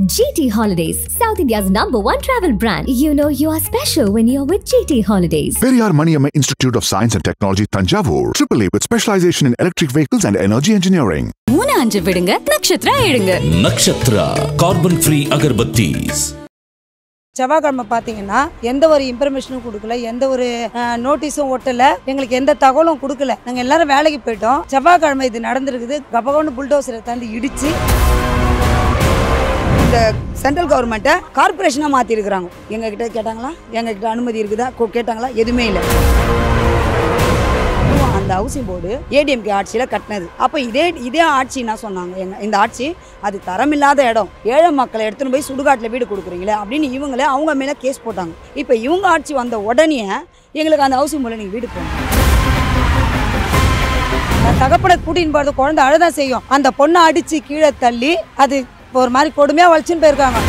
GT Holidays, South India's #1 travel brand. You know you are special when you're with GT Holidays. Periyar Maniamma Institute of Science and Technology, Tanjavur. AAA with specialization in electric vehicles and energy engineering. மூணு அஞ்சு விடுங்க நட்சத்திரா எடுங்க Nakshatra carbon free agarbattis. செவ்வாய்க்கிழமை பார்த்தீங்கன்னா எந்த ஒரு இன்ஃபர்மேஷனும் கொடுக்கல, எந்த ஒரு நோட்டீஸும் ஒட்டல, எங்களுக்கு எந்த தகவலும் கொடுக்கல. நாங்கள் எல்லாரும் வேலைக்கு போயிட்டோம். செவ்வாய்க்கிழமை இது நடந்திருக்குது. கபகோன்னு புல்டோசரை தாண்டி இடிச்சு இந்த சென்ட்ரல் கவர்மெண்ட்டை கார்பரேஷனாக மாற்றிருக்கிறாங்க. எங்ககிட்ட கேட்டாங்களா, எங்ககிட்ட அனுமதி இருக்குதா கேட்டாங்களா, எதுவுமே இல்லை. அந்த ஹவுசிங் போர்டு ஏடிஎம்கே ஆட்சியில் கட்டினது. அப்போ இதே ஆட்சி என்ன சொன்னாங்க, இந்த ஆட்சி அது தரமில்லாத இடம், ஏழை மக்களை எடுத்துன்னு போய் சுடுகாட்டில் வீடு கொடுக்குறீங்களே அப்படின்னு இவங்களே அவங்க மேலே கேஸ் போட்டாங்க. இப்போ இவங்க ஆட்சி வந்த உடனே எங்களுக்கு அந்த ஹவுசிங் போர்டில் நீங்கள் வீடு போகணும். தகப்பனை கூட்டின்னு போகிறது குழந்தை அழுதான் செய்யும். அந்த பொண்ணை அடித்து கீழே தள்ளி அது ஒரு மாதிரி கொடுமையாக வலிச்சுன்னு போயிருக்காங்க.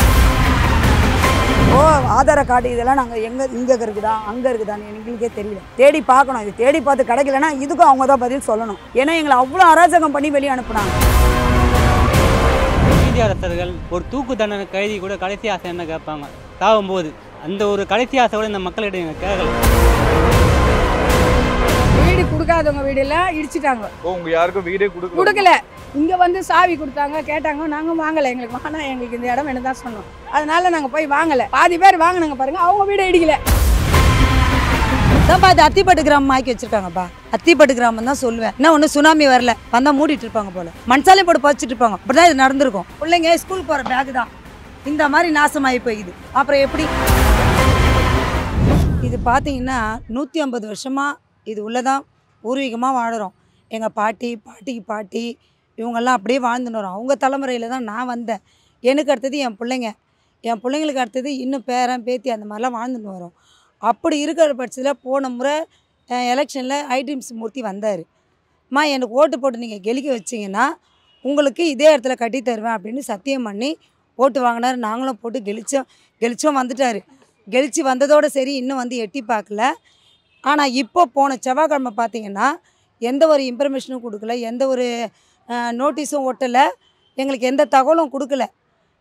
ஆதார கார்டு இதெல்லாம் நாங்கள் இங்கே இருக்குதா அங்கே இருக்குதான்னு எங்களுக்கே தெரியல. தேடி பார்க்கணும். இது தேடி பார்த்து கிடைக்கலன்னா இதுக்கும் அவங்க தான் பதில் சொல்லணும். ஏன்னா எங்களை அவ்வளோ அராஜகம் பண்ணி வெளியே அனுப்புனாங்க. நீதி அரசர்கள் ஒரு தூக்கு தண்டனை கைதி கூட கடைசி ஆசை என்ன கேட்பாங்க சாகும்போது, அந்த ஒரு கடைசி ஆசை கூட இந்த மக்களிடம் எங்கள் கேட்கல. வீடு கொடுக்காதவங்க வீடெல்லாம் இடிச்சிட்டாங்க. உங்க யாருக்கும் வீடே கொடுக்கல. இங்கே வந்து சாவி கொடுத்தாங்க, கேட்டாங்க, நாங்கள் வாங்கலை. எங்களுக்கு வாங்கினா எங்களுக்கு இந்த இடம் வேணும் தான் சொன்னோம். அதனால நாங்கள் போய் வாங்கலை. பாதி பேர் வாங்கினாங்க பாருங்க, அவங்க வீடு இடிக்கல. தான்ப்பா அது அத்திப்பட்டு கிராமம் ஆக்கி வச்சிருக்காங்கப்பா. அத்திப்பட்டு கிராமம் தான் சொல்லுவேன். என்ன ஒன்று சுனாமி வரல, வந்தால் மூடிட்டு இருப்பாங்க போல, மண்சாலை போட்டு பறிச்சுட்டு இருப்பாங்க. அப்படிதான் இது நடந்திருக்கும். பிள்ளைங்க ஸ்கூல் போகிற பேக் தான் இந்த மாதிரி நாசமாகி போயிடுது. அப்புறம் எப்படி இது பார்த்தீங்கன்னா 150 வருஷமாக இது உள்ளதான் பூர்வீகமாக வாழுறோம். எங்கள் பாட்டிக்கு பாட்டி இவங்கெல்லாம் அப்படியே வாழ்ந்துன்னு வரோம். அவங்க தலைமுறையில் தான் நான் வந்தேன். எனக்கு அடுத்தது என் பிள்ளைங்களுக்கு அடுத்தது இன்னும் பேரன் பேத்தி அந்த மாதிரிலாம் வாழ்ந்துன்னு வரோம். அப்படி இருக்கிற பட்சத்தில் போன முறை எலெக்ஷனில் ஐடிஎம்சி மூர்த்தி வந்தார். அம்மா எனக்கு ஓட்டு போட்டு நீங்கள் கெலிக்க வச்சிங்கன்னா உங்களுக்கு இதே இடத்துல கட்டி தருவேன் அப்படின்னு சத்தியம் பண்ணி ஓட்டு வாங்கினார். நாங்களும் போட்டு கெலிச்சோம் வந்துட்டார். கெலிச்சு வந்ததோடு சரி, இன்னும் வந்து எட்டி பார்க்கல. ஆனால் இப்போ போன செவ்வாய்க்கிழமை பார்த்தீங்கன்னா எந்த ஒரு இன்ஃபர்மேஷனும் கொடுக்கல, எந்த ஒரு நோட்டீஸும் ஒட்டலை, எங்களுக்கு எந்த தகவலும் கொடுக்கல.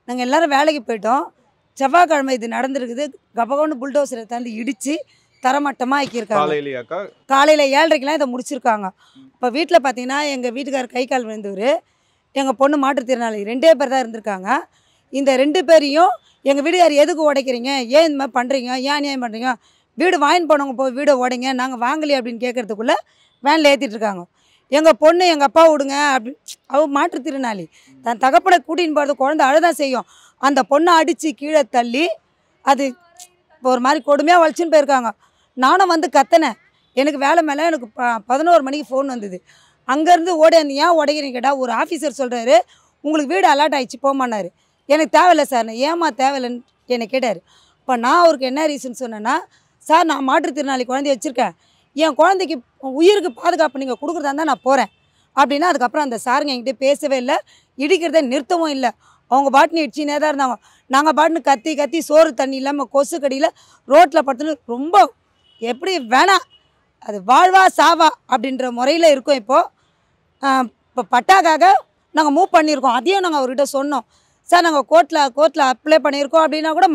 நாங்கள் எல்லோரும் வேலைக்கு போயிட்டோம். செவ்வாய்க்கிழமை இது நடந்திருக்குது. கபகோன்னு புல்டோசரை தாண்டி இடித்து தரமட்டமாக ஆக்கியிருக்காங்க. காலையில் 7:30க்கெலாம் இதை முடிச்சிருக்காங்க. இப்போ வீட்டில் பார்த்தீங்கன்னா எங்கள் வீட்டுக்காரர் கை கால் விழுந்தவர், எங்கள் பொண்ணு மாற்றுத்திறனாளி 2 பேர் தான் இருந்திருக்காங்க. இந்த 2 பேரையும் எங்கள் வீட்டுக்காரர் எதுக்கு உடைக்கிறீங்க, ஏன் இந்த மாதிரி பண்ணுறீங்க, ஏன் அநியாயம் பண்ணுறீங்க, வீடு வாங்கின்னு போனவங்க போய் வீடை உடைங்க, நாங்கள் வாங்கலையே அப்படின்னு கேட்குறதுக்குள்ளே வேனில் ஏற்றிட்டுருக்காங்க. எங்கள் பொண்ணு எங்கள் அப்பா விடுங்க அப்படின்னு, அவள் மாற்றுத்திறனாளி, தன் தகப்பனை கூட்டின்னு போகிறது குழந்தை அழுதான் செய்யும். அந்த பொண்ணை அடித்து கீழே தள்ளி அது ஒரு மாதிரி கொடுமையாக வலிச்சுன்னு போயிருக்காங்க. நானும் வந்து கத்தினேன். எனக்கு வேலை மேலே எனக்கு 11 மணிக்கு ஃபோன் வந்தது. அங்கேருந்து ஓடி ஏன் உடைக்கிறீங்க கேட்டால் ஒரு ஆஃபீஸர் சொல்கிறாரு, உங்களுக்கு வீடு அலாட் ஆகிடுச்சு போமான்னாரு. எனக்கு தேவையில்லை சார். நான் ஏமா தேவையில்லைன்னு என்னை கேட்டார். இப்போ நான் அவருக்கு என்ன ரீசன் சொன்னேன்னா, சார் நான் மாற்றுத்திறனாளி குழந்தைய வச்சுருக்கேன், என் குழந்தைக்கு உயிருக்கு பாதுகாப்பு நீங்கள் கொடுக்குறதா இருந்தால் நான் போகிறேன் அப்படின்னா, அதுக்கப்புறம் அந்த சாருங்க என்கிட்ட பேசவே இல்லை, இடிக்கிறத நிறுத்தவும் இல்லை. அவங்க பாட்டுன்னு இடிச்சினே தான் இருந்தாங்க. நாங்கள் பாட்டுன்னு கத்தி சோறு தண்ணி இல்லாமல் கொசு கடியில் ரோட்டில் படுத்துன்னு ரொம்ப எப்படி வேணாம், அது வாழ்வா சாவா அப்படின்ற முறையில் இருக்கோம். இப்போ பட்டாக்காக நாங்கள் மூவ் பண்ணியிருக்கோம். அதையும் நாங்கள் அவர்கிட்ட சொன்னோம். சார் நாங்கள் கோர்ட்டில் அப்ளை பண்ணியிருக்கோம் அப்படின்னா கூட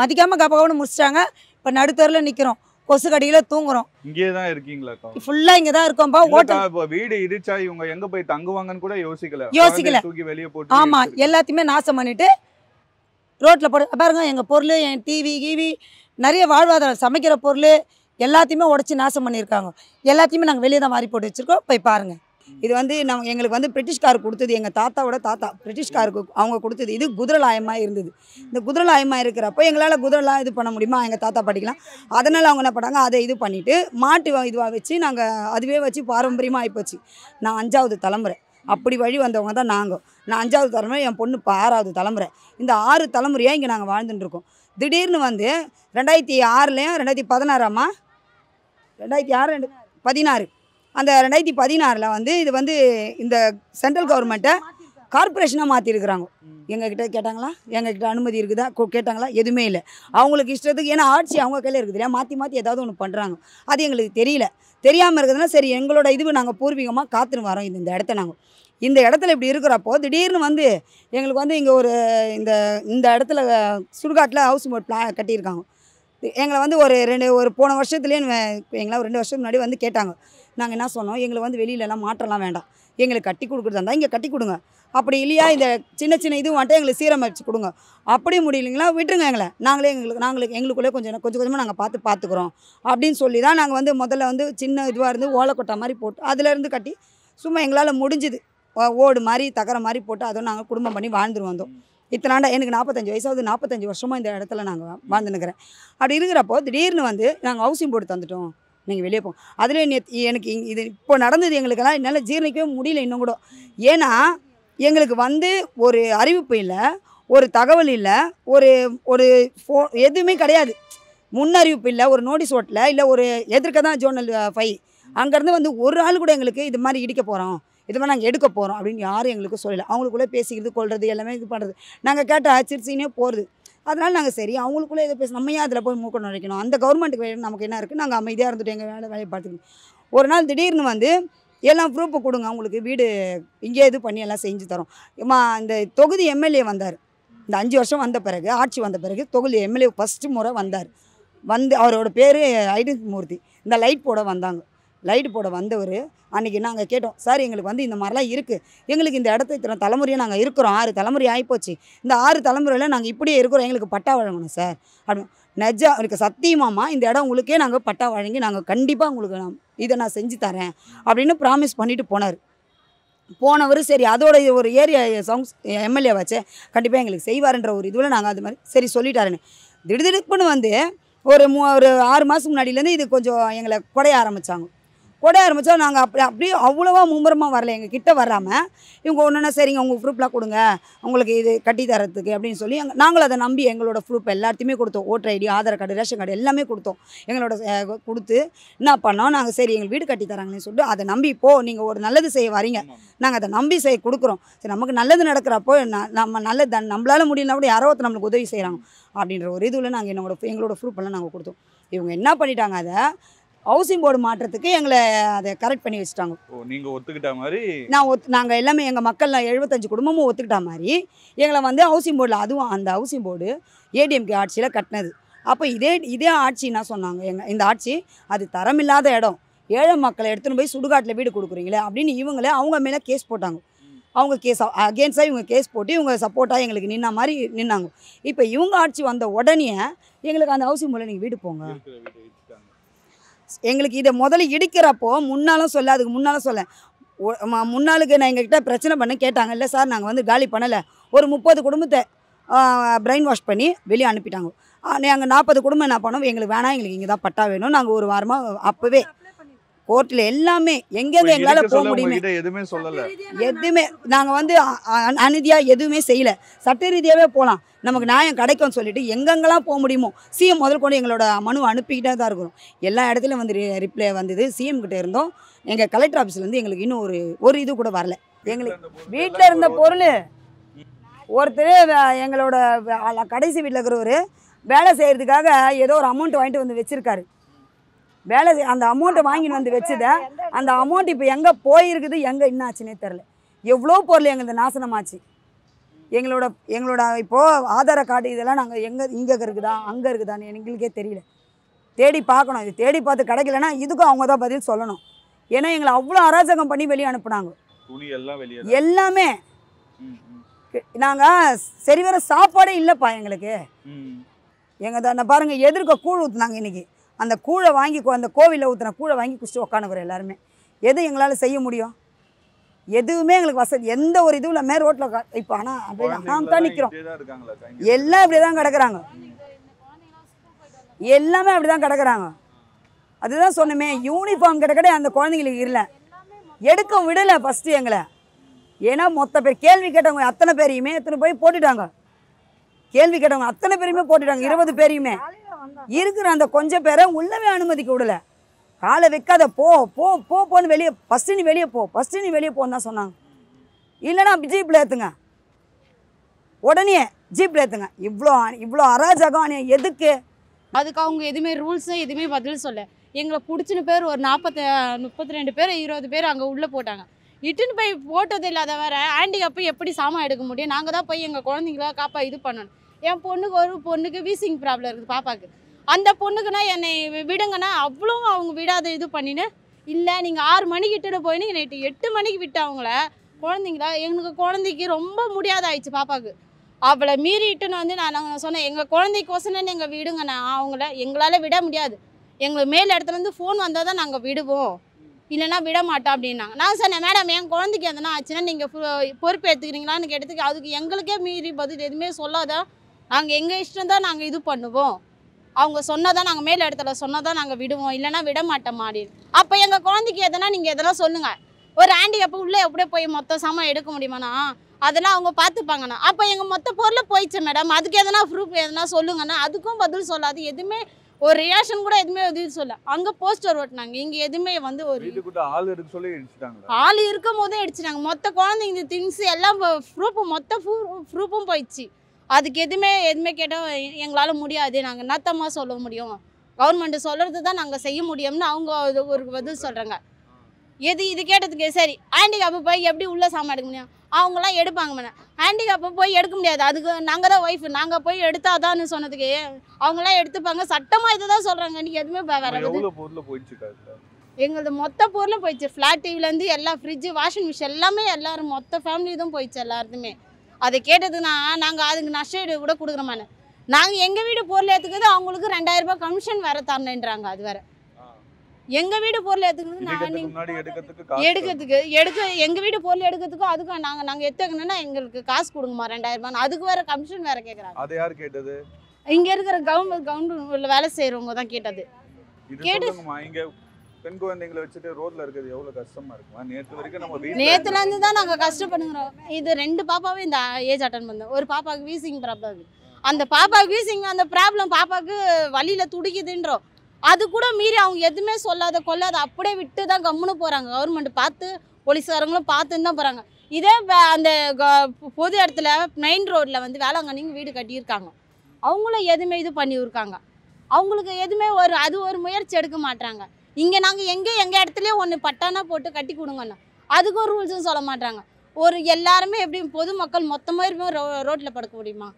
மதிக்காமல் கபகோன்னு முடிச்சிட்டாங்க. இப்போ நடுத்தரில் நிற்கிறோம், கொசு கடியில் தூங்குறோம். இங்கே தான் இருக்கீங்களா? ஃபுல்லாக இங்கே தான் இருக்கோம்ப்பா. இப்போ வீடு இடிச்சா இவங்க எங்கே போய் தங்குவாங்கன்னு கூட யோசிக்கல. தூக்கி வெளியே போட்டு ஆமாம், எல்லாத்தையுமே நாசம் பண்ணிவிட்டு ரோட்டில் போட்டு பாருங்க. எங்கள் பொருள், என் டிவி கீவி நிறைய வாழ்வாதாரம் சமைக்கிற பொருள் எல்லாத்தையுமே உடச்சி நாசம் பண்ணியிருக்காங்க. எல்லாத்தையுமே நாங்கள் வெளியே தான் மாறி போட்டு வச்சுருக்கோம். போய் பாருங்கள். இது வந்து எங்களுக்கு வந்து பிரிட்டிஷ்கார் கொடுத்தது, எங்கள் தாத்தாவோட தாத்தா பிரிட்டிஷ்காருக்கு அவங்க கொடுத்தது. இது குதிரலாயமாக இருந்தது. இந்த குதிரலாயமாக இருக்கிறப்போ எங்களால் குதிரலாம் இது பண்ண முடியுமா, எங்கள் தாத்தா பாட்டிக்கலாம். அதனால் அவங்க என்ன பண்ணாங்க, அதை இது பண்ணிவிட்டு மாட்டு இதுவாக வச்சு நாங்கள் அதுவே வச்சு பாரம்பரியமாக ஆகிப்போச்சு. நான் 5வது தலைமுறை, அப்படி வழி வந்தவங்க தான் நாங்கள். நான் 5வது தலைமுறை, என் பொண்ணு இப்போ 6வது தலைமுறை. இந்த 6 தலைமுறையாக இங்கே நாங்கள் வாழ்ந்துட்டுருக்கோம். திடீர்னு வந்து 2006லையும் 2016 2016 அந்த 2016 வந்து இது வந்து இந்த சென்ட்ரல் கவர்மெண்ட்டை கார்பரேஷனாக மாற்றிருக்கிறாங்க. எங்ககிட்ட கேட்டாங்களா, எங்ககிட்ட அனுமதி இருக்குதா கேட்டாங்களா, எதுவுமே இல்லை. அவங்களுக்கு இஷ்டத்துக்கு, ஏன்னா ஆட்சி அவங்க கையில் இருக்குது இல்லையா, மாற்றி ஏதாவது ஒன்று பண்ணுறாங்க. அது எங்களுக்கு தெரியல. தெரியாமல் இருக்கிறதுனா சரி, எங்களோட இதுவு நாங்கள் பூர்வீகமாக காத்துன்னு வரோம் இந்த இடத்த. நாங்கள் இந்த இடத்துல இப்படி இருக்கிறப்போ திடீர்னு வந்து எங்களுக்கு வந்து இங்கே ஒரு இந்த இடத்துல சுடுகாட்டில் ஹவுஸ் போட் கட்டியிருக்காங்க. எங்களை வந்து ஒரு போன வருஷத்துலேயே எங்களை ஒரு 2 வருஷத்துக்கு முன்னாடி வந்து கேட்டாங்க. நாங்கள் என்ன சொன்னோம், எங்களுக்கு வந்து வெளியிலலாம் மாற்றலாம் வேண்டாம், எங்களுக்கு கட்டி கொடுக்குறதா இருந்தால் இங்கே கட்டி கொடுங்க, அப்படி இல்லையா இந்த சின்ன சின்ன இது வந்துட்டு எங்களுக்கு சீரமைச்சு கொடுங்க, அப்படி முடியலைங்களா விட்டுருங்க எங்களை, எங்களுக்குள்ளே கொஞ்சம் கொஞ்சமாக நாங்கள் பார்த்துக்குறோம் அப்படின்னு சொல்லி தான் நாங்கள் வந்து முதல்ல வந்து சின்ன இதுவாக இருந்து ஓலைக்கொட்டை மாதிரி போட்டு அதிலேருந்து கட்டி சும்மா எங்களால் முடிஞ்சுது ஓடு மாதிரி தகர மாதிரி போட்டு அதுவும் நாங்கள் குடும்பம் பண்ணி வாழ்ந்துட்டு வந்தோம். இத்தனாண்டா எனக்கு 45 வயசாவது, 45 வருஷமாக இந்த இடத்துல நாங்கள் வாழ்ந்துனுக்கிறேன். அப்படி இருக்கிறப்போ திடீர்னு வந்து நாங்கள் ஹவுசிங் போர்டு தந்துட்டோம், நீங்கள் வெளியே போங்க. அதில் எனக்கு இது இப்போ நடந்தது எங்களுக்கெல்லாம் என்னால் ஜீரணிக்கவே முடியல இன்னும் கூட. ஏன்னா எங்களுக்கு வந்து ஒரு அறிவிப்பு இல்லை, ஒரு தகவல் இல்லை, ஒரு எதுவுமே கிடையாது, முன்னறிவிப்பு இல்லை, ஒரு நோட்டீஸ் ஓட்டல இல்லை, ஒரு எதிர்க்க தான் ஜோனல் 5 அங்கேருந்து வந்து ஒரு ஆள் கூட எங்களுக்கு இது மாதிரி இடிக்க போகிறோம், இது மாதிரி நாங்கள் எடுக்க போகிறோம் அப்படின்னு யாரும் எங்களுக்கு சொல்லலை. அவங்களுக்குள்ளே பேசிக்கிறது கொள்வது எல்லாமே இது பண்ணுறது, நாங்கள் கேட்டால் சிரிச்சினே போகிறது. அதனால் நாங்கள் சரி அவங்களுக்குள்ளே இதை பேச நம்ம ஏன் அதில் போய் மூக்க நுழைக்கணும், அந்த கவர்மெண்ட்டுக்கு நமக்கு என்ன இருக்குது, நாங்கள் அமைதியாக இருந்துட்டு எங்கள் வேலையை பார்த்துக்கணும். ஒரு நாள் திடீர்னு வந்து எல்லாம் ப்ரூஃபை கொடுங்க, அவங்களுக்கு வீடு இங்கே இது பண்ணி எல்லாம் செஞ்சு தரோம். இந்த தொகுதி எம்எல்ஏ வந்தார், இந்த 5 வருஷம் வந்த பிறகு ஆட்சி வந்த பிறகு தொகுதி எம்எல்ஏ ஃபஸ்ட்டு முறை வந்தார். வந்து அவரோட பேர் ஐடென்டி மூர்த்தி. இந்த லைட் போட வந்தாங்க. லைட்டு போட வந்தவர் அன்றைக்கி நாங்கள் கேட்டோம், சார் எங்களுக்கு வந்து இந்த மாதிரிலாம் இருக்குது, எங்களுக்கு இந்த இடத்த இத்தனை தலைமுறையாக நாங்கள் இருக்கிறோம், 6 தலைமுறை ஆகிப்போச்சு, இந்த 6 தலைமுறையில் நாங்கள் இப்படியே இருக்கிறோம், எங்களுக்கு பட்டா வழங்கணும் சார் அப்படின்னு. நெஜா எனக்கு சத்தியமாமா இந்த இடம் உங்களுக்கே நாங்கள் பட்டா வழங்கி நாங்கள் கண்டிப்பாக உங்களுக்கு இதை நான் செஞ்சு தரேன் அப்படின்னு ப்ராமிஸ் பண்ணிவிட்டு போனவர். சரி அதோட ஒரு ஏரியா எம்எல்ஏ வச்சே கண்டிப்பாக எங்களுக்கு செய்வார்ன்ற ஒரு இதுவில் நாங்கள் அது மாதிரி சரி சொல்லிட்டாருன்னு திடுதிடுப்புன்னு வந்து ஒரு 6 மாதத்துக்கு முன்னாடியிலேருந்து இது கொஞ்சம் எங்களை குடைய ஆரம்பித்தாங்க. நாங்கள் அப்படியே அவ்வளோவா மும்முரமாக வரல, எங்கள் கிட்டே வராமல் இவங்க ஒன்றுனா சரிங்க உங்கள் ப்ரூஃப்லாம் கொடுங்க உங்களுக்கு இது கட்டி தரத்துக்கு அப்படின்னு சொல்லி நாங்களும் அதை நம்பி எங்களோட ப்ரூஃப் எல்லாத்தையுமே கொடுத்தோம். Voter ID, Aadhaar card, ration card எல்லாமே கொடுத்தோம். எங்களோட கொடுத்து என்ன பண்ணோம், நாங்கள் சரி எங்களுக்கு வீடு கட்டி தராங்கன்னு சொல்லிட்டு அதை நம்பி நீங்கள் ஒரு நல்லது செய்ய வரீங்க, நாங்கள் அதை நம்பி கொடுக்குறோம், சரி நமக்கு நல்லது நடக்கிறப்போ நம்ம நல்லது நம்மளால் முடியலனா கூட யாரோ ஒருத்தர் நம்மளுக்கு உதவி செய்கிறாங்க அப்படின்ற ஒரு இதுவில் நாங்கள் எங்களோட ப்ரூஃபெல்லாம் நாங்கள் கொடுத்தோம். இவங்க என்ன பண்ணிட்டாங்க, அதை ஹவுசிங் போர்டு மாற்றத்துக்கு எங்களை அதை கரெக்ட் பண்ணி வச்சுட்டாங்க. நீங்கள் ஒத்துக்கிட்ட மாதிரி நாங்கள் எல்லாமே எங்கள் மக்கள் 75 குடும்பமும் ஒத்துக்கிட்ட மாதிரி எங்களை வந்து ஹவுசிங் போர்டில், அதுவும் அந்த ஹவுசிங் போர்டு ஏடிஎம்கே ஆட்சியில் கட்டினது. அப்போ இதே ஆட்சி என்ன சொன்னாங்க, இந்த ஆட்சி அது தரமில்லாத இடம், ஏழை மக்களை எடுத்துன்னு போய் சுடுகாட்டில் வீடு கொடுக்குறீங்களே அப்படின்னு அவங்க மேலே கேஸ் போட்டாங்க. அவங்க கேஸ் அகேன்ஸ்டாக இவங்க கேஸ் போட்டு இவங்க சப்போர்ட்டாக எங்களுக்கு நின்ன மாதிரி நின்னாங்க. இப்போ இவங்க ஆட்சி வந்த உடனே எங்களுக்கு அந்த ஹவுசிங் போர்டில் நீங்கள் வீடு போங்க, எங்களுக்கு இதை முதல்ல இடிக்கிறப்போ முன்னாலும் சொல்ல, அதுக்கு முன்னாலும் சொல்ல, முன்னாளுக்கு நான் எங்ககிட்ட பிரச்சனை பண்ண கேட்டாங்க, இல்லை சார் நாங்கள் வந்து காலி பண்ணலை, ஒரு 30 குடும்பத்தை பிரெயின் வாஷ் பண்ணி வெளியே அனுப்பிட்டாங்க. நாங்கள் 40 குடும்பம் என்ன பண்ணோம், எங்களுக்கு வேணாம், எங்களுக்கு இங்கே தான் பட்டா வேணும், நாங்கள் ஒரு வாரமாக அப்போவே கோர்ட்டில் எல்லாமே எங்கெங்கே எங்களால் போக முடியுமே எதுவுமே நாங்கள் வந்து அநீதியாக எதுவுமே செய்யலை, சட்ட ரீதியாகவே போகலாம், நமக்கு நியாயம் கிடைக்கும்னு சொல்லிட்டு எங்கெங்கெல்லாம் போக முடியுமோ சிஎம் முதல் கொண்டு எங்களோட மனு அனுப்பிக்கிட்டே தான் இருக்கிறோம். எல்லா இடத்துலையும் வந்து ரிப்ளை வந்தது, சிஎம் கிட்டே இருந்தோம், எங்கள் கலெக்டர் ஆஃபீஸ்லேருந்து எங்களுக்கு இன்னும் ஒரு இது கூட வரல. எங்களுக்கு வீட்டில் இருந்த பொருள் ஒருத்தர் எங்களோட கடைசி வீட்டில் இருக்கிறவர் வேலை செய்கிறதுக்காக ஏதோ ஒரு அமௌண்ட் வாங்கிட்டு வந்து வச்சுருக்காரு, அந்த அமௌண்ட்டை வாங்கிட்டு வந்து வச்சுதை அந்த அமௌண்ட் இப்போ எங்கே போயிருக்குது, எங்கே என்னாச்சுன்னே தெரில. எவ்வளோ பொருள் எங்களுக்கு நாசனமாச்சு. எங்களோட இப்போது ஆதார கார்டு இதெல்லாம் நாங்கள் இங்கே இருக்குதா அங்கே இருக்குதான்னு எங்களுக்கே தெரியல, தேடி பார்க்கணும். இது தேடி பார்த்து கிடைக்கலன்னா இதுக்கும் அவங்க தான் பதில் சொல்லணும். ஏன்னா எங்களை அவ்வளோ அராஜகம் பண்ணி வெளியே அனுப்புனாங்க, எல்லாமே. நாங்கள் சரி வேறு சாப்பாடே இல்லைப்பா எங்களுக்கு. எங்கள் பாருங்கள் எதிர்க்க கூழ் ஊற்றுனாங்க இன்றைக்கி, அந்த கூழை வாங்கி அந்த கோவிலில் ஊற்றுன கூழை வாங்கி குடிச்சு உட்காந்துக்கிறோம் எல்லாருமே. எது எங்களால் செய்ய முடியும், எதுவுமே எங்களுக்கு வசதி எந்த ஒரு இதுவும் இல்லாமல் ரோட்டில் இப்போ ஆனால் அப்படியே நாம் தான் நிற்கிறோம், எல்லாம் இப்படி தான் கிடக்குறாங்க, எல்லாமே அப்படி தான் கிடக்குறாங்க. அதுதான் சொன்னமே, யூனிஃபார்ம் கிடக்கடே அந்த குழந்தைங்களுக்கு இல்லை, எடுக்க விடலை ஃபஸ்ட்டு எங்களை. ஏன்னா மொத்த பேர் கேள்வி கேட்டவங்க அத்தனை பேரையுமே எத்தனை போய் போட்டுட்டாங்க, கேள்வி கேட்டவங்க அத்தனை பேரையுமே போட்டுட்டாங்க, 20 பேரையுமே. இருக்கிற அந்த கொஞ்சம் பேரை உள்ளவே அனுமதிக்க விடல, காலை வைக்காத, போன்னு வெளியே, ஃபஸ்ட்டு நீ வெளியே போன்னு தான் சொன்னாங்க. இல்லைன்னா ஜீப்பில் ஏற்றுங்க, உடனே ஜீப்பில் ஏற்றுங்க. இவ்வளோ அராஜகம் எதுக்கு? அதுக்கு அவங்க எதுவுமே ரூல்ஸும் எதுவுமே பதில் சொல்ல, எங்களை பிடிச்சின பேர் ஒரு 32 பேர் 20 பேர் அங்கே உள்ளே போட்டாங்க. இட்டுன்னு போய் போட்டது இல்லாத வேற ஹேண்டிகேப்பை எப்படி சாமான் எடுக்க முடியும்? நாங்கள் தான் போய் எங்கள் குழந்தைங்கள இது பண்ணணும். என் ஒரு பொண்ணுக்கு வீசிங் ப்ராப்ளம் இருக்குது பாப்பாவுக்கு. அந்த பொண்ணுக்குன்னா என்னை விடுங்கன்னா அவ்வளோ அவங்க விடாத இது பண்ணின்னு, இல்லை நீங்கள் 6 மணிக்கு இட்டுட்டு போயின்னு நைட்டு 8 மணிக்கு விட்டு அவங்கள குழந்தைங்கள எங்களுக்கு குழந்தைக்கு ரொம்ப முடியாத ஆயிடுச்சு பாப்பாவுக்கு. அவளை மீறி இட்டுன்னு வந்து நான் சொன்னேன், எங்கள் குழந்தைக்கோசனன்னு எங்கள் விடுங்கண்ணா, அவங்கள எங்களால் விட முடியாது, எங்களுக்கு மேல் இடத்துலேருந்து ஃபோன் வந்தால் தான் நாங்கள் விடுவோம், இல்லைன்னா விட மாட்டோம் அப்படின்னாங்க. நான் சொன்னேன், மேடம் என் குழந்தைக்கு எதனா ஆச்சுன்னா நீங்கள் பொறுப்பு எடுத்துக்கிறீங்களான்னு கேட்டதுக்கு அதுக்கு எங்களுக்கே மீறி பதில் எதுவுமே சொல்லாதான், நாங்கள் எங்கள் இஷ்டம் தான் நாங்கள் இது பண்ணுவோம், அவங்க சொன்னதான் நாங்கள் மேல் இடத்துல சொன்னதான் நாங்கள் விடுவோம், இல்லைன்னா விட மாட்டோம் அப்படின்னு. அப்போ எங்கள் குழந்தைக்கு எதனா நீங்கள் எதெல்லாம் சொல்லுங்கள், ஒரு ஹேண்டிகேப்பை உள்ளே எப்படியே போய் மொத்த சாமான் எடுக்க முடியுமாண்ணா, அதெல்லாம் அவங்க பார்த்துப்பாங்கண்ணா. அப்போ எங்கள் மொத்த பொருள் போயிடுச்சு மேடம், அதுக்கு எதனா ப்ரூஃப் எதனா சொல்லுங்கண்ணா. அதுக்கும் பதில் சொல்லாது, எதுவுமே ஒரு ரியாக்ஷன் கூட எதுவுமே எதுவும் சொல்ல. அங்கே போஸ்டர் ஓட்டினாங்க, இங்கே எதுவுமே வந்து ஒரு ஆள் இருக்கு சொல்லி அடிச்சிட்டாங்க. ஆள் இருக்கும் போதே அடிச்சிட்டாங்க. மொத்த குழந்தைங்க திங்ஸ் எல்லாம் மொத்த ப்ரூஃபும் போயிடுச்சு. அதுக்கு எதுவுமே கேட்டால் எங்களால் முடியாது, நாங்கள் என்னத்தமாக சொல்ல முடியும், கவர்மெண்ட்டு சொல்கிறது தான் நாங்கள் செய்ய முடியும்னு அவங்க ஒரு பதில் சொல்கிறாங்க. இது கேட்டதுக்கு சரி ஹேண்டிகேப்பை போய் எப்படி உள்ளே சாமான் எடுக்க முடியும், அவங்களாம் எடுப்பாங்க மேடம், ஹேண்டிகேப்பை போய் எடுக்க முடியாது, அதுக்கு நாங்கள் தான் ஒய்ஃபு, நாங்கள் போய் எடுத்தாதான்னு சொன்னதுக்கு அவங்களாம் எடுத்துப்பாங்க, சட்டமாக இதை தான் சொல்கிறாங்க. நீங்கள் எதுவுமே எங்களது மொத்த பொருளும் போயிடுச்சு. ஃப்ளாட் டிவிலேருந்து எல்லா ஃப்ரிட்ஜு வாஷிங் மிஷின் எல்லாமே எல்லாரும் மொத்த ஃபேமிலி தான் போயிடுச்சு எல்லாருக்குமே. அதை கேட்டதுன்னா நாங்கள் அதுக்கு நஷ்டம் கூட கொடுக்குறோமான்னு, நாங்கள் எங்கள் வீடு பொருள் ஏற்றுக்கிறது அவங்களுக்கு 2000 ரூபாய் கமிஷன் வேறு தரணுன்றாங்க. அது வேறு எங்கள் வீடு பொருள் எடுத்துக்கிறது எங்கள் வீடு பொருள் எடுக்கிறதுக்கும் அதுக்கும் நாங்கள் எடுத்துக்கணும்னா எங்களுக்கு காசு கொடுங்கம்மா 2000 ரூபாய், அதுக்கு வேறு கமிஷன் வேறு கேட்குறாங்க. அது யார் கேட்டது? இங்கே இருக்கிற கவர்மெண்ட் வேலை செய்கிறவங்க தான் கேட்டது. இங்கே பெண் குழந்தைங்களை வச்சுட்டு ரோட்ல இருக்கிறது எவ்வளவு கஷ்டமா இருக்குமா? நேத்துல இருந்து தான் நாங்கள் கஷ்டப்படுங்கிறோம். இது 2 பாப்பாவும் இந்த ஏஜ் அட்டன் பண்ணோம். ஒரு பாப்பாவுக்கு வீசிங் ப்ராப்ளம் இருக்குது, அந்த பாப்பாவுக்கு வீசிங் அந்த ப்ராப்ளம் பாப்பாவுக்கு வழியில் துடிக்குதுன்றோம். அது கூட மீறி அவங்க எதுவுமே சொல்லாத கொள்ளாத அப்படியே விட்டு தான் கம்முன்னு போகிறாங்க. கவர்மெண்ட் பார்த்து போலீஸ்காரங்களும் பார்த்துன்னு தான் போகிறாங்க. இதே அந்த பொது இடத்துல மெயின் ரோட்டில் வந்து வேளாங்கண்ணிங்க வீடு கட்டியிருக்காங்க, அவங்களும் எதுவுமே இது பண்ணியிருக்காங்க, அவங்களுக்கு எதுவுமே ஒரு முயற்சி எடுக்க மாட்டாங்க. இங்கே நாங்கள் எங்கள் இடத்துலையே ஒன்று பட்டானா போட்டு கட்டி கொடுங்கண்ணா, அதுக்கும் ரூல்ஸும் சொல்ல மாட்டாங்க. எல்லாருமே எப்படி பொதுமக்கள் மொத்தமாக ரோட்டில் படுக்க முடியுமா?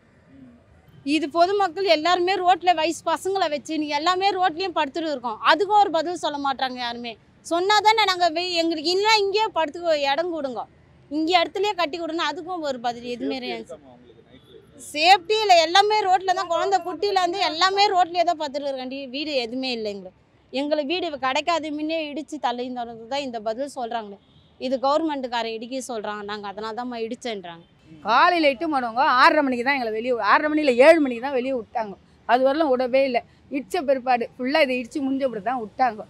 இது பொதுமக்கள் எல்லாருமே ரோட்டில் வயசு பசங்களை வச்சு எல்லாமே ரோட்லேயும் படுத்துட்டு இருக்கோம், அதுக்கும் ஒரு பதில் சொல்ல மாட்டாங்க யாருமே. சொன்னால் தானே நாங்கள் எங்களுக்கு இல்லை இங்கேயே படுத்து இடம் கொடுங்க, இங்கே இடத்துலையே கட்டி கொடுங்க, அதுக்கும் ஒரு பதில் எதுவுமே சேஃப்டி இல்லை. எல்லாமே ரோட்டில் தான், குழந்தை குட்டியிலேருந்து எல்லாமே ரோட்லேயே தான் பார்த்துட்டு இருக்காண்டி வீடு எதுவுமே இல்லை. எங்களுக்கு வீடு கிடைக்காது, முன்னே இடித்து தள்ளிந்தது தான் இந்த பதில் சொல்கிறாங்களே. இது கவர்மெண்ட்டுக்காரன் இடிக்க சொல்கிறாங்க, நாங்கள் அதனால தான் இடிச்சேன்றாங்க. காலையில் 8 மணிவங்க 6:30 மணிக்கு தான் எங்களை வெளியே 6:30 மணியில் 7 மணிக்கு தான் வெளியே விட்டாங்க. அது வரலாம் விடவே இல்லை. இடித்த பிற்பாடு ஃபுல்லாக இதை இடித்து முடிஞ்சப்படி தான் விட்டாங்க.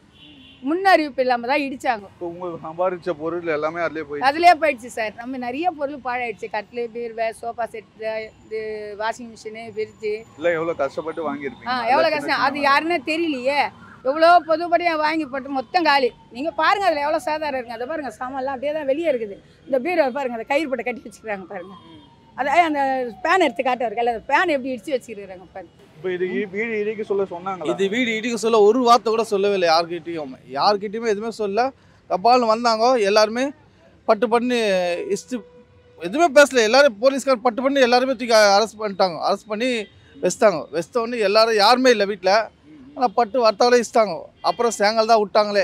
முன்னறிவிப்பு இல்லாமல் தான் இடித்தாங்க. உங்களுக்கு சம்பாதிச்ச பொருள் எல்லாமே அதுலேயே போயிடுச்சு சார். நம்ம நிறைய பொருள் பாழாயிடுச்சு. கட்லு, பீர்வை, சோஃபா செட்டு, இது வாஷிங் மிஷினு, ஃப்ரிட்ஜு இல்லை எவ்வளோ கஷ்டப்பட்டு வாங்கியிருப்பீங்க. எவ்வளோ கஷ்டம், அது யாருன்னே தெரியலையே. எவ்வளோ பொதுப்படியாக வாங்கி போட்டு மொத்தம் காலி. நீங்கள் பாருங்கள் அதில் எவ்வளோ சாதாரணம் இருக்குங்க. அதை பாருங்கள், சாமான்லாம் அப்படியே தான் வெளியே இருக்குது. இந்த பீரோ பாருங்கள், அந்த கயிறு போட்டு கட்டி வச்சுக்கிறாங்க பாருங்கள். அதை அந்த பேன் எடுத்து காட்டுவார்கள், அந்த பேன் எப்படி இடித்து வச்சுக்கிறாங்க பாருங்க. இப்போ இது வீடு இடிக்க சொன்னாங்க. இது வீடு இடிக்க சொல்ல ஒரு வார்த்தை கூட சொல்லவே இல்லை யார்கிட்டையுமே எதுவுமே சொல்ல. கப்பால்னு வந்தாங்க, எல்லாருமே பட்டு பண்ணி எதுவுமே பேசல. எல்லாரும் போலீஸ்கார் பட்டு பண்ணி எல்லாருமே தூக்கி அரெஸ்ட் பண்ணிட்டாங்க. அரெஸ்ட் பண்ணி வச்சிட்டோன்னே எல்லாரும் யாருமே இல்லை வீட்டில். ஆனால் பட்டு வர்த்தாலே இஷ்டாங்க. அப்புறம் சேங்கல் தான் விட்டாங்களே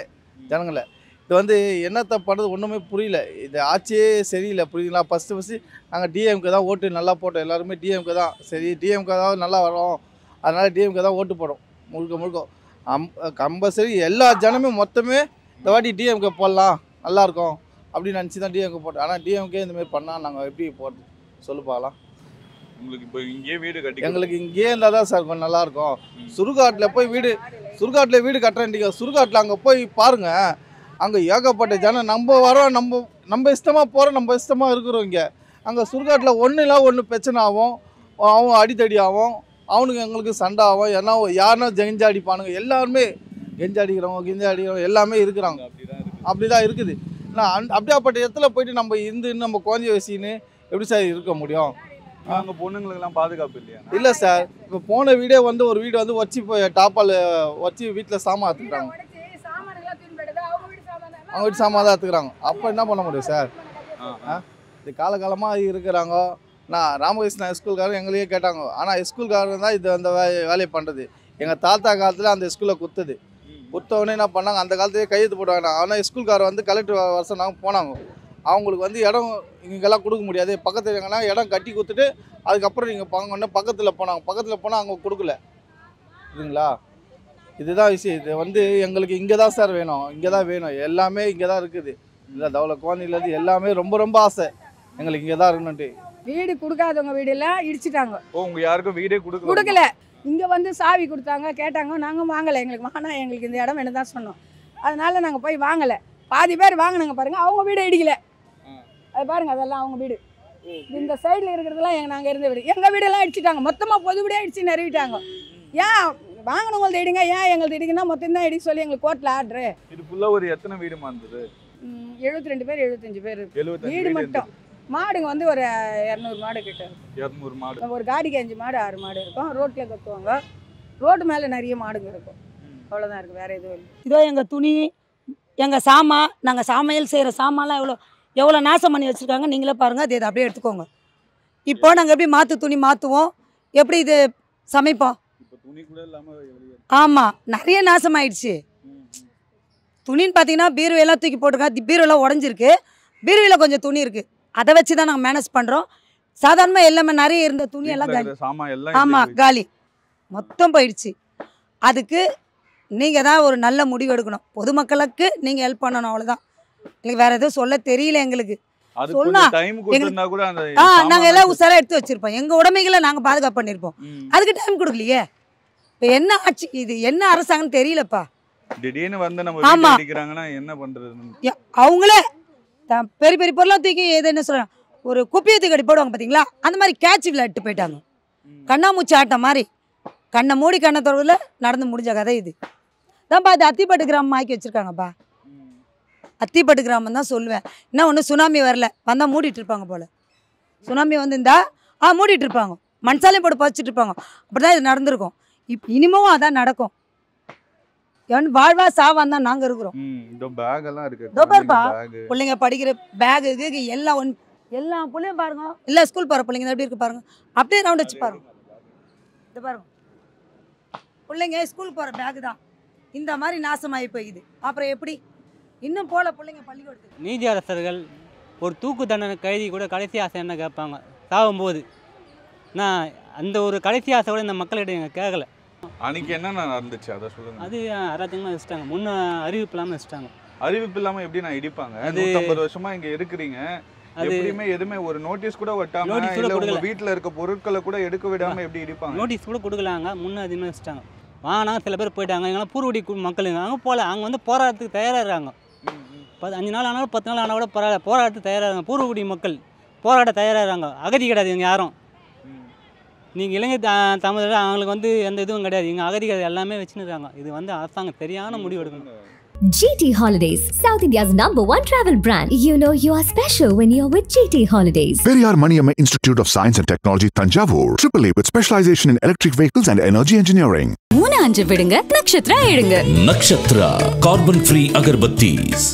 ஜனங்களை. இது என்னத்தை பண்ணுறது ஒன்றுமே புரியல. இது ஆட்சியே சரியில்லை, புரியுதுங்களா? ஃபஸ்ட்டு நாங்கள் டிஎம்கே தான் ஓட்டு நல்லா போட்டோம். எல்லாருமே டிஎம்கே தான், சரி டிஎம்கே தான் நல்லா வரோம், அதனால் டிஎம்கே தான் ஓட்டு போடும் முழுக்க. கம்பல்சரி எல்லா ஜனமே மொத்தமே இந்த வாட்டி டிஎம்கே போடலாம், நல்லாயிருக்கும் அப்படின்னு நினச்சி தான் டிஎம்கே போட்டோம். ஆனால் டிஎம்கே இந்தமாதிரி பண்ணால் நாங்கள் எப்படி போகிறது சொல்லு பார்க்கலாம். உங்களுக்கு இப்போ இங்கேயே வீடு கட்டி எங்களுக்கு இங்கேயே இருந்தால் தான் சார் கொஞ்சம் நல்லாயிருக்கும். சுடுகாட்டில் போய் வீடு கட்டுறேன்டிங்க. சுடுகாட்டில் அங்கே போய் பாருங்கள், அங்கே ஏகப்பட்ட ஜனம். நம்ம வரோம், நம்ம இஷ்டமாக போகிறோம், நம்ம இஷ்டமாக இருக்கிறோம். இங்கே அங்கே சுடுகாட்டில் ஒன்று பிரச்சனை ஆகும், அவன் அடித்தடி ஆகும், அவனுக்கு எங்களுக்கு சண்டை ஆகும். ஏன்னா யாருன்னா கெஞ்சா அடிப்பானுங்க. எல்லாருமே கெஞ்சா அடிக்கிறவங்க எல்லாமே இருக்கிறாங்க. அப்படி தான் இருக்குது. நான் அப்படியாப்பட்ட இடத்துல போயிட்டு நம்ம குழந்தைய வச்சுன்னு எப்படி சார் இருக்க முடியும்? அங்கே பொண்ணுங்களுக்கெல்லாம் பாதுகாப்பு இல்லையா? இல்லை சார், இப்போ போன வீடே ஒரு வீடு வச்சு இப்போ டாப்பால் வச்சு வீட்டில் சாமான் எடுத்துட்டாங்க. அவங்க வீட்டு சாமான் தான் எடுத்துக்கிறாங்க. அப்போ என்ன பண்ண முடியும் சார்? இது காலகாலமாக இருக்கிறாங்க. நான் ராமகிருஷ்ணா ஸ்கூல்காரர் எங்களையே கேட்டாங்க. ஆனால் ஸ்கூல்காரர் தான் இது அந்த வேலையை பண்ணுறது. எங்கள் தாத்தா காலத்தில் அந்த ஸ்கூலில் குத்துது. குத்தவொடனே என்ன பண்ணாங்க, அந்த காலத்துலேயே கையெழுத்து போட்டாங்க. ஆனால் ஸ்கூல்காரர் வந்து கலெக்டர் வருஷம் நாங்கள் போனாங்க. அவங்களுக்கு வந்து இடம் இங்கெல்லாம் கொடுக்க முடியாது, பக்கத்தில் எங்கன்னா இடம் கட்டி கொடுத்துட்டு அதுக்கப்புறம் நீங்கள் பாங்கன்னா பக்கத்தில் போனாங்க. பக்கத்தில் போனால் அவங்க கொடுக்கல. இதுங்களா, இதுதான் விஷயம். இது வந்து எங்களுக்கு இங்கே தான் சார் வேணும், இங்கே தான் வேணும், எல்லாமே இங்கே தான் இருக்குது. இல்லை தவளை குழந்தைலேருந்து எல்லாமே ரொம்ப ரொம்ப ஆசை எங்களுக்கு இங்கே தான் இருக்கணுன்ட்டு. வீடு கொடுக்காதவங்க வீடெல்லாம் இடிச்சிட்டாங்க. உங்க யாருக்கும் வீடே கொடுக்கல. இங்கே வந்து சாவி கொடுத்தாங்க, கேட்டாங்க, நாங்கள் வாங்கலை. எங்களுக்கு வாங்கினா எங்களுக்கு இந்த இடம் வேணும் தான் சொன்னோம். அதனால நாங்கள் போய் வாங்கலை. பாதி பேர் வாங்கினாங்க பாருங்கள், அவங்க வீடு இடிக்கல. அது பாருங்கள், அதெல்லாம் அவங்க வீடு. இந்த சைடில் இருக்கிறதெல்லாம் நாங்கள் இருந்த வீடு. எங்கள் வீடெல்லாம் இடிச்சிட்டாங்க, மொத்தமாக பொது வீடே இடிச்சு நிறுவிட்டாங்க. ஏன் வாங்கினவங்கள்ட்ட இடிங்க, ஏன் எங்களுக்கு இடிக்குன்னா மொத்தம் தான் இடிக்க சொல்லி எங்களுக்கு கோர்ட்டில் ஆர்டரு. இது ஃபுல்லாக ஒரு எத்தனை வீடு இருந்தது? 72 பேர் 75 பேர் வீடு மட்டும். மாடுங்க வந்து ஒரு 200 மாடு கிட்ட. 200 மாடு. ஒரு காடிக்கு 5 மாடு 6 மாடு இருக்கும். ரோட்டில் கத்துவாங்க. ரோட்டு மேலே நிறைய மாடுங்க இருக்கும். அவ்வளோதான் இருக்குது, வேறு எதுவும் இல்லை. இதோ எங்கள் துணி, எங்கள் சாமான், நாங்கள் சமையல் செய்கிற சாமான்லாம் எவ்வளோ நாசம் பண்ணி வச்சுருக்காங்க நீங்களே பாருங்கள். அது அப்படியே எடுத்துக்கோங்க. இப்போ நாங்கள் எப்படி துணி மாற்றுவோம், எப்படி இது சமைப்போம்? ஆமாம், நிறைய நாசமாயிடுச்சு. துணின்னு பார்த்தீங்கன்னா பீரோவெல்லாம் தூக்கி போட்டிருக்காங்க. பீரோவெல்லாம் உடஞ்சிருக்கு. பீரோவில் கொஞ்சம் துணி இருக்குது, அதை வச்சு தான் நாங்கள் மேனேஜ் பண்ணுறோம். சாதாரணமாக எல்லாமே நிறைய இருந்த துணியெல்லாம் காலி. ஆமாம், காலி மொத்தம் போயிடுச்சு. அதுக்கு நீங்கள் தான் ஒரு நல்ல முடிவு எடுக்கணும். பொதுமக்களுக்கு நீங்கள் ஹெல்ப் பண்ணணும், அவ்வளோதான். எங்களுக்கு வேறு எதுவும் சொல்ல தெரியல. எங்களுக்கு சொன்னால் நாங்கள் எல்லாம் உசாராக எடுத்து வச்சுருப்போம். எங்கள் உடைமைகளை நாங்கள் பாதுகாப்பு பண்ணியிருப்போம். அதுக்கு டைம் கொடுக்கலையே. இப்போ என்ன ஆட்சி இது, என்ன அரசாங்கம்னு தெரியலப்பா. திடீர்னு வந்து நம்ம அடிக்கிறாங்கன்னா என்ன பண்ணுறது? அவங்களே பெரிய பெரிய பொருளாக தூக்கி எது என்ன சொல்கிறாங்க, ஒரு குப்பியை தூக்கி அடி போடுவாங்க பார்த்தீங்களா, அந்த மாதிரி கேட்ச் விளையாட்டு போயிட்டாங்க. கண்ணாமூச்சி ஆட்டம் மாதிரி கண்ணை மூடி கண்ணை தொடர்பில் நடந்து முடிஞ்ச கதை இது தான்ப்பா. அது அத்திப்பட்டு கிராமம் ஆக்கி வச்சுருக்காங்கப்பா. அத்திப்பட்டு கிராமம் தான் சொல்லுவேன். இன்னும் ஒன்று சுனாமி வரல, வந்தால் மூடிட்டு இருப்பாங்க போல். சுனாமி வந்துருந்தா மூடிட்டு இருப்பாங்க, மண்சாலையும் போட்டு பதிச்சிட்டு இருப்பாங்க. அப்படி தான் இது நடந்திருக்கும். இனிமேவும் அதான் நடக்கும். வாழ்வா சாவான் தான் நாங்கள் இருக்கிறோம். பிள்ளைங்க படிக்கிற பேகு எல்லாம் எல்லா பிள்ளையும் பாருங்க, எல்லா ஸ்கூல் போகிற பிள்ளைங்க எப்படி இருக்கு பாருங்க. அப்படியே ரவுண்ட் வச்சு பாருங்க. இது பாருங்க, பிள்ளைங்க ஸ்கூல் போகிற பேகு தான் இந்த மாதிரி நாசமாகி போயிடுது. அப்புறம் எப்படி இன்னும் போல பிள்ளைங்க பள்ளிக்கூடத்துக்கு. நீதி அரசர்கள் ஒரு தூக்கு தண்டனை கைதி கூட கடைசி ஆசை என்ன கேட்பாங்க சாகும்போது. நான் அந்த ஒரு கடைசி ஆசை கூட இந்த மக்கள்கிட்ட எங்கள் கேட்கல. அன்னைக்கு என்ன நடந்துச்சு அதை சொல்லுங்க. அது அராஜகமாக வச்சுட்டாங்க, முன்ன அறிவிப்பு இல்லாமல் வச்சுட்டாங்க. அறிவிப்பு இல்லாமல் எப்படி நான் இடிப்பாங்க? 150 வருஷமா இங்கே இருக்கிறீங்க, எப்படியுமே எதுவுமே ஒரு நோட்டீஸ் கூட விட்டாம, இல்ல வீட்டில் இருக்க பொருட்களை கூட எடுக்க விடாம எப்படி இடிப்பாங்க? நோட்டீஸ் கூட கொடுக்கலாங்க, முன்ன அதிகமாக வச்சுட்டாங்க. வாங்கினாங்க, சில பேர் போயிட்டாங்க. எங்கெல்லாம் பூர்வடி மக்களுங்க அங்கே போகல, அங்கே வந்து போராட்டத்துக்கு தயாராகிறாங்க. 5 நாள் ஆனாலும் 10 நாள் ஆனால் கூட போராட்டத்துக்கு தயாராகிறாங்க. பூர்வகுடி மக்கள் போராட்ட தயாராகிறாங்க. அகதி கிடையாது இங்கே யாரும். நீங்கள் இளைஞர் தமிழர் அவங்களுக்கு வந்து எந்த இதுவும் கிடையாது. இங்கே அகதிகள் எல்லாமே வச்சுருக்காங்க. இது வந்து அரசாங்கம் சரியான முடிவு எடுக்கணும். GT Holidays, South India's #1 travel brand. You know you are special when you're with GT Holidays. Periyar Maniyamma Institute of Science and Technology, Thanjavur. AAA with specialization in electric vehicles and energy engineering. 3 5 விடுங்க, நக்ஷத்ரா எடுங்க. Nakshatra carbon free agarbattis.